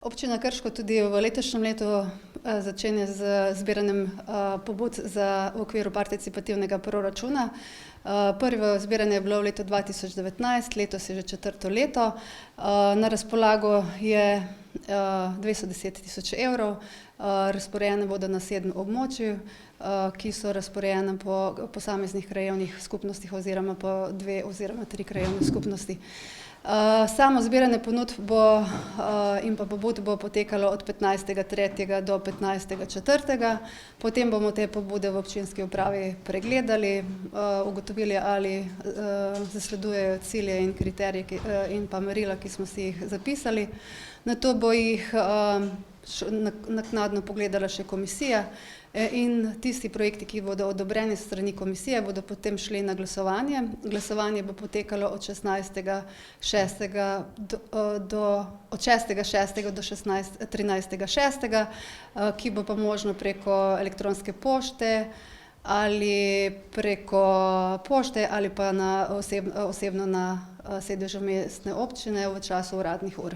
Občina Krško tudi v letošnjem letu začenja z zbiranjem pobud v okviru participativnega proračuna. Prvo zbiranje je bilo v letu 2019, letos je že četrto leto. Na razpolago je 210 000 evrov, razporejene bodo na 7 območij, ki so razporejene po posameznih krajevnih skupnostih oziroma po 2 oziroma 3 krajevne skupnosti. Samo zbiranje ponudb in pa pobud bo potekalo od 15. 3. do 15. 4. Potem bomo te pobude v občinski upravi pregledali, ugotovili, ali zasledujejo cilje in kriterije in pa merila, ki smo si jih zapisali. Nato bo jih naknadno pogledala še komisija in tisti projekti, ki bodo odobreni s strani komisije, bodo potem šli na glasovanje. Glasovanje bo potekalo od 6. 6. do 13. 6., ki bo pa možno preko elektronske pošte ali preko pošte ali pa osebno na sedežu mestne občine v času uradnih ur.